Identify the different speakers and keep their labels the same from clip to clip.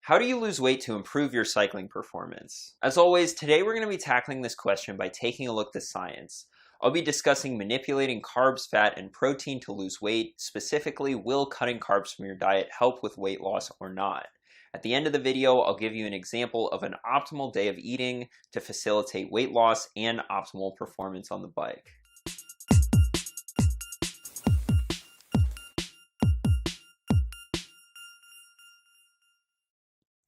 Speaker 1: How do you lose weight to improve your cycling performance? As always, today we're going to be tackling this question by taking a look at science. I'll be discussing manipulating carbs, fat, and protein to lose weight. Specifically, will cutting carbs from your diet help with weight loss or not? At the end of the video, I'll give you an example of an optimal day of eating to facilitate weight loss and optimal performance on the bike.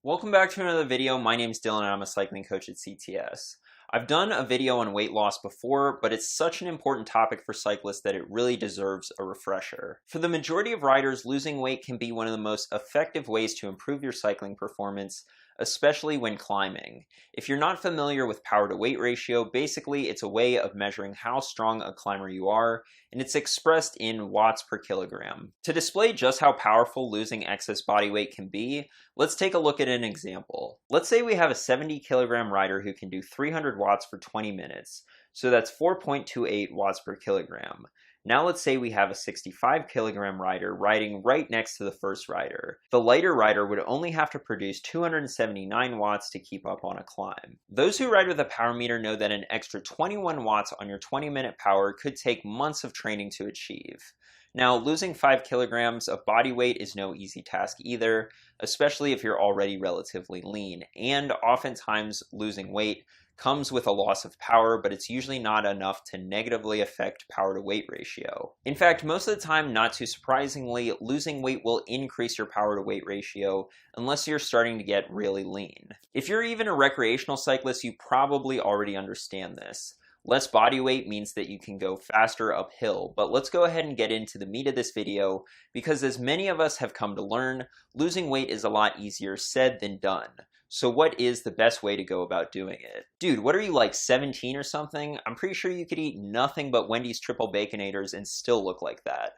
Speaker 1: Welcome back to another video. My name's Dylan and I'm a cycling coach at CTS. I've done a video on weight loss before, but it's such an important topic for cyclists that it really deserves a refresher. For the majority of riders, losing weight can be one of the most effective ways to improve your cycling performance, especially when climbing. If you're not familiar with power to weight ratio, basically it's a way of measuring how strong a climber you are, and it's expressed in watts per kilogram. To display just how powerful losing excess body weight can be, let's take a look at an example. Let's say we have a 70 kilogram rider who can do 300 watts for 20 minutes, so that's 4.28 watts per kilogram. Now let's say we have a 65 kilogram rider riding right next to the first rider. The lighter rider would only have to produce 279 watts to keep up on a climb. Those who ride with a power meter know that an extra 21 watts on your 20-minute power could take months of training to achieve. Now, losing 5 kilograms of body weight is no easy task either, especially if you're already relatively lean, and oftentimes losing weight comes with a loss of power, but it's usually not enough to negatively affect power to weight ratio. In fact, most of the time, not too surprisingly, losing weight will increase your power to weight ratio unless you're starting to get really lean. If you're even a recreational cyclist, you probably already understand this. Less body weight means that you can go faster uphill, but let's go ahead and get into the meat of this video because as many of us have come to learn, losing weight is a lot easier said than done. So what is the best way to go about doing it? Dude, what are you, like 17 or something? I'm pretty sure you could eat nothing but Wendy's Triple Baconators and still look like that.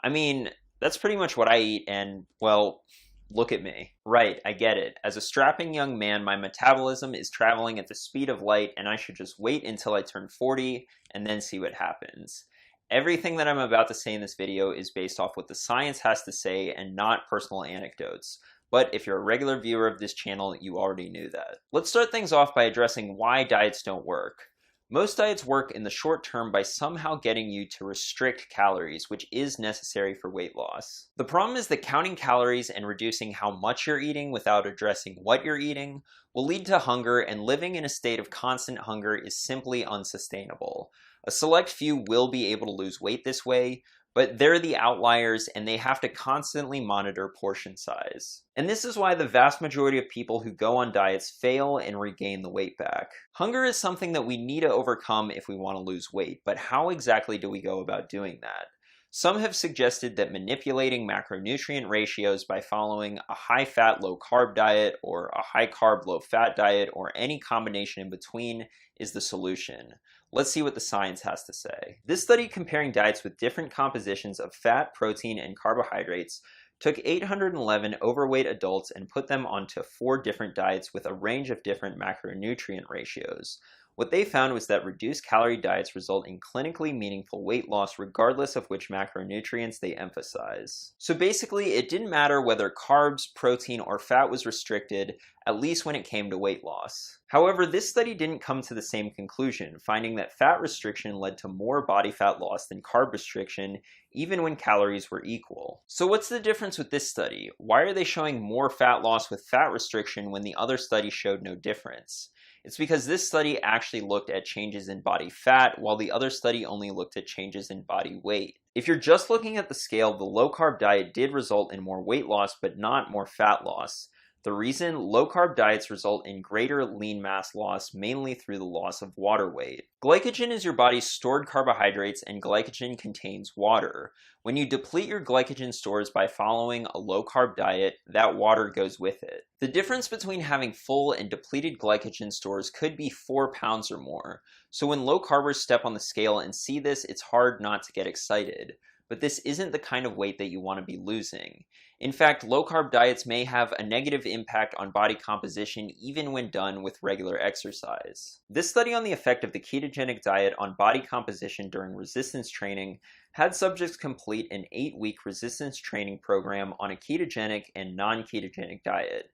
Speaker 1: I mean, that's pretty much what I eat and, well, look at me. Right, I get it. As a strapping young man, my metabolism is traveling at the speed of light and I should just wait until I turn 40 and then see what happens. Everything that I'm about to say in this video is based off what the science has to say and not personal anecdotes. But if you're a regular viewer of this channel, you already knew that. Let's start things off by addressing why diets don't work. Most diets work in the short term by somehow getting you to restrict calories, which is necessary for weight loss. The problem is that counting calories and reducing how much you're eating without addressing what you're eating will lead to hunger, and living in a state of constant hunger is simply unsustainable. A select few will be able to lose weight this way, but they're the outliers and they have to constantly monitor portion size. And this is why the vast majority of people who go on diets fail and regain the weight back. Hunger is something that we need to overcome if we want to lose weight, but how exactly do we go about doing that? Some have suggested that manipulating macronutrient ratios by following a high-fat, low-carb diet or a high-carb, low-fat diet or any combination in between is the solution. Let's see what the science has to say. This study comparing diets with different compositions of fat, protein, and carbohydrates took 811 overweight adults and put them onto 4 different diets with a range of different macronutrient ratios. What they found was that reduced calorie diets result in clinically meaningful weight loss regardless of which macronutrients they emphasize. So basically, it didn't matter whether carbs, protein, or fat was restricted, at least when it came to weight loss. However, this study didn't come to the same conclusion, finding that fat restriction led to more body fat loss than carb restriction, even when calories were equal. So what's the difference with this study? Why are they showing more fat loss with fat restriction when the other study showed no difference? It's because this study actually looked at changes in body fat, while the other study only looked at changes in body weight. If you're just looking at the scale, the low-carb diet did result in more weight loss, but not more fat loss. The reason? Low-carb diets result in greater lean mass loss, mainly through the loss of water weight. Glycogen is your body's stored carbohydrates, and glycogen contains water. When you deplete your glycogen stores by following a low-carb diet, that water goes with it. The difference between having full and depleted glycogen stores could be 4 pounds or more. So when low-carbers step on the scale and see this, it's hard not to get excited. But this isn't the kind of weight that you want to be losing. In fact, low-carb diets may have a negative impact on body composition even when done with regular exercise. This study on the effect of the ketogenic diet on body composition during resistance training had subjects complete an 8-week resistance training program on a ketogenic and non-ketogenic diet.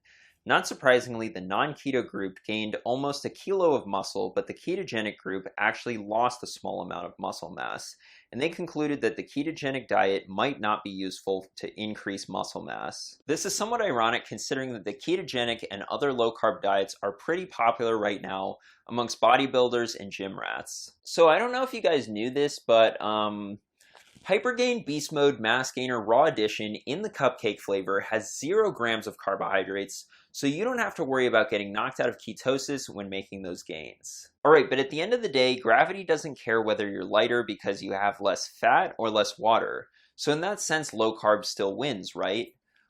Speaker 1: Not surprisingly, the non-keto group gained almost a kilo of muscle, but the ketogenic group actually lost a small amount of muscle mass, and they concluded that the ketogenic diet might not be useful to increase muscle mass. This is somewhat ironic considering that the ketogenic and other low-carb diets are pretty popular right now amongst bodybuilders and gym rats. So I don't know if you guys knew this, but Hypergain Beast Mode Mass Gainer Raw Edition in the cupcake flavor has 0 grams of carbohydrates, so you don't have to worry about getting knocked out of ketosis when making those gains. Alright, but at the end of the day, gravity doesn't care whether you're lighter because you have less fat or less water. So in that sense, low carb still wins, right?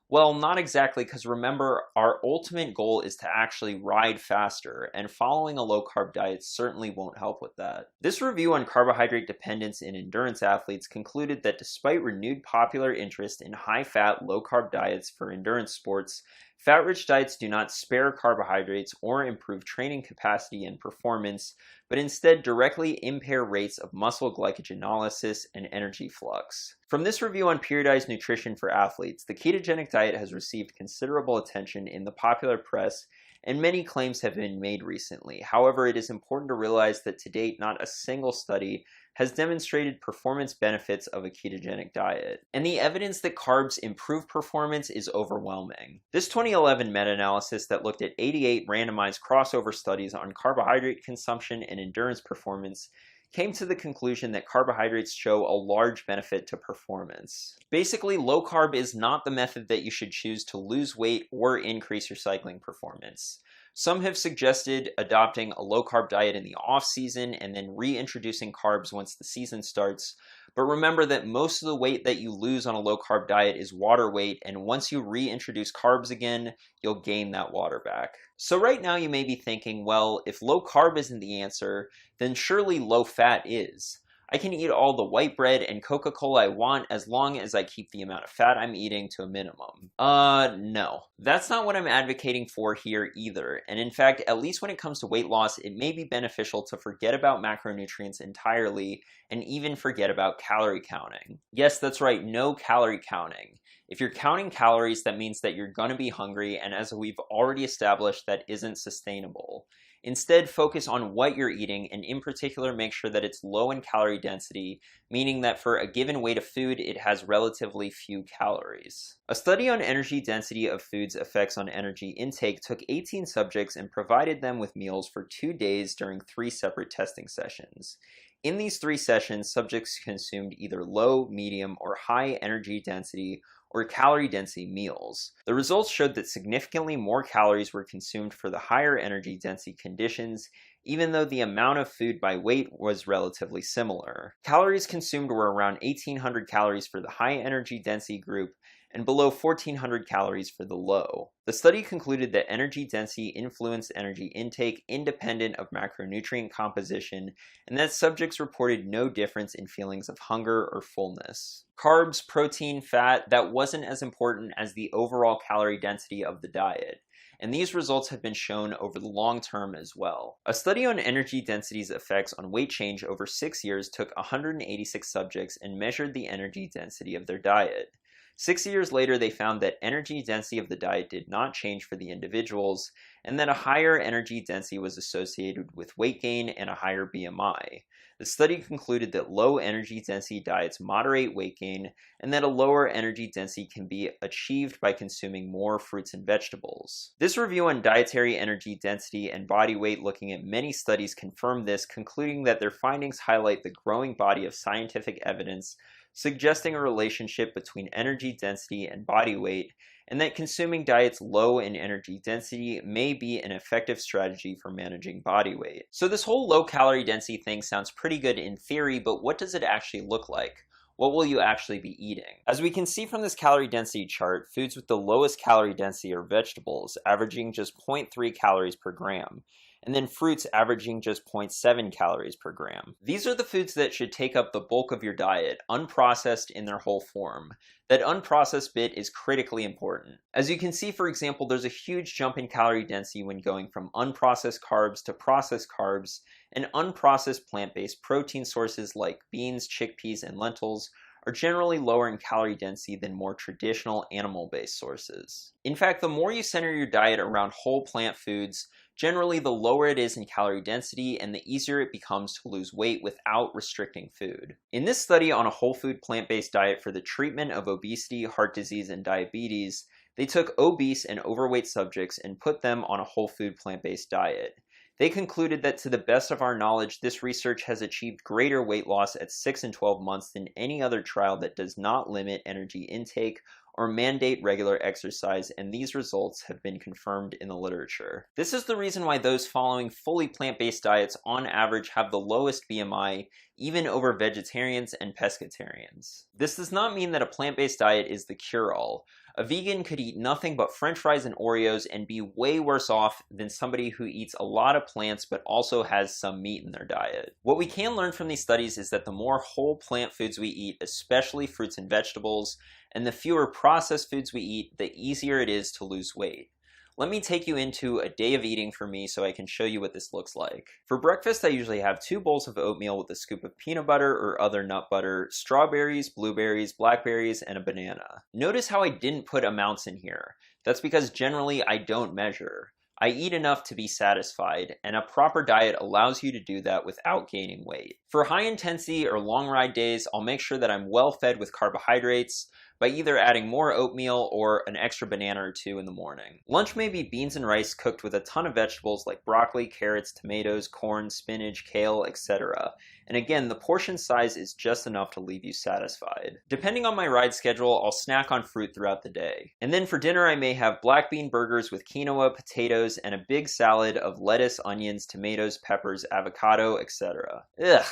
Speaker 1: Well, not exactly, because remember, our ultimate goal is to actually ride faster, and following a low-carb diet certainly won't help with that. This review on carbohydrate dependence in endurance athletes concluded that despite renewed popular interest in high-fat, low-carb diets for endurance sports, fat-rich diets do not spare carbohydrates or improve training capacity and performance, but instead directly impair rates of muscle glycogenolysis and energy flux. From this review on periodized nutrition for athletes, the ketogenic diet has received considerable attention in the popular press, and many claims have been made recently. However, it is important to realize that to date, not a single study has demonstrated performance benefits of a ketogenic diet. And the evidence that carbs improve performance is overwhelming. This 2011 meta-analysis that looked at 88 randomized crossover studies on carbohydrate consumption and endurance performance came to the conclusion that carbohydrates show a large benefit to performance. Basically, low carb is not the method that you should choose to lose weight or increase your cycling performance. Some have suggested adopting a low-carb diet in the off-season and then reintroducing carbs once the season starts, but remember that most of the weight that you lose on a low-carb diet is water weight, and once you reintroduce carbs again, you'll gain that water back. So right now you may be thinking, well, if low-carb isn't the answer, then surely low-fat is. I can eat all the white bread and Coca-Cola I want as long as I keep the amount of fat I'm eating to a minimum. No. That's not what I'm advocating for here either. And in fact, at least when it comes to weight loss, it may be beneficial to forget about macronutrients entirely and even forget about calorie counting. Yes, that's right, no calorie counting. If you're counting calories, that means that you're gonna be hungry, and as we've already established, that isn't sustainable. Instead, focus on what you're eating, and in particular, make sure that it's low in calorie density, meaning that for a given weight of food, it has relatively few calories. A study on energy density of foods' effects on energy intake took 18 subjects and provided them with meals for 2 days during 3 separate testing sessions. In these 3 sessions, subjects consumed either low, medium, or high energy density or calorie density meals. The results showed that significantly more calories were consumed for the higher energy density conditions, even though the amount of food by weight was relatively similar. Calories consumed were around 1,800 calories for the high energy density group and below 1,400 calories for the low. The study concluded that energy density influenced energy intake independent of macronutrient composition, and that subjects reported no difference in feelings of hunger or fullness. Carbs, protein, fat, that wasn't as important as the overall calorie density of the diet, and these results have been shown over the long term as well. A study on energy density's effects on weight change over 6 years took 186 subjects and measured the energy density of their diet. 6 years later, they found that energy density of the diet did not change for the individuals, and that a higher energy density was associated with weight gain and a higher BMI. The study concluded that low energy density diets moderate weight gain, and that a lower energy density can be achieved by consuming more fruits and vegetables. This review on dietary energy density and body weight, looking at many studies, confirmed this, concluding that their findings highlight the growing body of scientific evidence suggesting a relationship between energy density and body weight, and that consuming diets low in energy density may be an effective strategy for managing body weight. So this whole low calorie density thing sounds pretty good in theory, but what does it actually look like? What will you actually be eating? As we can see from this calorie density chart, foods with the lowest calorie density are vegetables, averaging just 0.3 calories per gram, and then fruits averaging just 0.7 calories per gram. These are the foods that should take up the bulk of your diet, unprocessed in their whole form. That unprocessed bit is critically important. As you can see, for example, there's a huge jump in calorie density when going from unprocessed carbs to processed carbs, and unprocessed plant-based protein sources like beans, chickpeas, and lentils are generally lower in calorie density than more traditional animal-based sources. In fact, the more you center your diet around whole plant foods, generally the lower it is in calorie density and the easier it becomes to lose weight without restricting food. In this study on a whole food plant-based diet for the treatment of obesity, heart disease, and diabetes, they took obese and overweight subjects and put them on a whole food plant-based diet. They concluded that to the best of our knowledge, this research has achieved greater weight loss at 6 and 12 months than any other trial that does not limit energy intake or mandate regular exercise, and these results have been confirmed in the literature. This is the reason why those following fully plant-based diets on average have the lowest BMI, even over vegetarians and pescatarians. This does not mean that a plant-based diet is the cure-all. A vegan could eat nothing but French fries and Oreos and be way worse off than somebody who eats a lot of plants but also has some meat in their diet. What we can learn from these studies is that the more whole plant foods we eat, especially fruits and vegetables, and the fewer processed foods we eat, the easier it is to lose weight. Let me take you into a day of eating for me so I can show you what this looks like. For breakfast, I usually have 2 bowls of oatmeal with a scoop of peanut butter or other nut butter, strawberries, blueberries, blackberries, and a banana. Notice how I didn't put amounts in here. That's because generally I don't measure. I eat enough to be satisfied, and a proper diet allows you to do that without gaining weight. For high intensity or long ride days, I'll make sure that I'm well fed with carbohydrates by either adding more oatmeal or an extra banana or 2 in the morning. Lunch may be beans and rice cooked with a ton of vegetables like broccoli, carrots, tomatoes, corn, spinach, kale, etc. And again, the portion size is just enough to leave you satisfied. Depending on my ride schedule, I'll snack on fruit throughout the day. And then for dinner, I may have black bean burgers with quinoa, potatoes, and a big salad of lettuce, onions, tomatoes, peppers, avocado, etc. Ugh!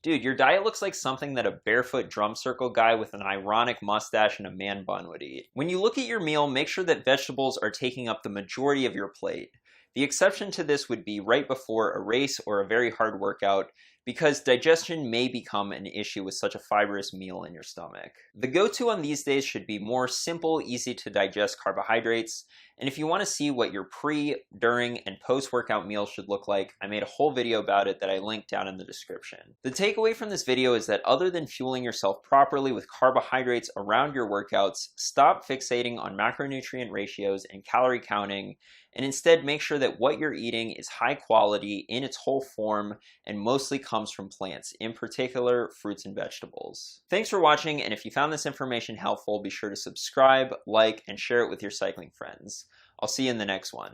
Speaker 1: Dude, your diet looks like something that a barefoot drum circle guy with an ironic mustache and a man bun would eat. When you look at your meal, make sure that vegetables are taking up the majority of your plate. The exception to this would be right before a race or a very hard workout, because digestion may become an issue with such a fibrous meal in your stomach. The go-to on these days should be more simple, easy to digest carbohydrates, and if you want to see what your pre, during, and post-workout meals should look like, I made a whole video about it that I linked down in the description. The takeaway from this video is that other than fueling yourself properly with carbohydrates around your workouts, stop fixating on macronutrient ratios and calorie counting, and instead make sure that what you're eating is high quality in its whole form and mostly comes from plants, in particular fruits and vegetables. Thanks for watching, and if you found this information helpful, be sure to subscribe, like, and share it with your cycling friends. I'll see you in the next one.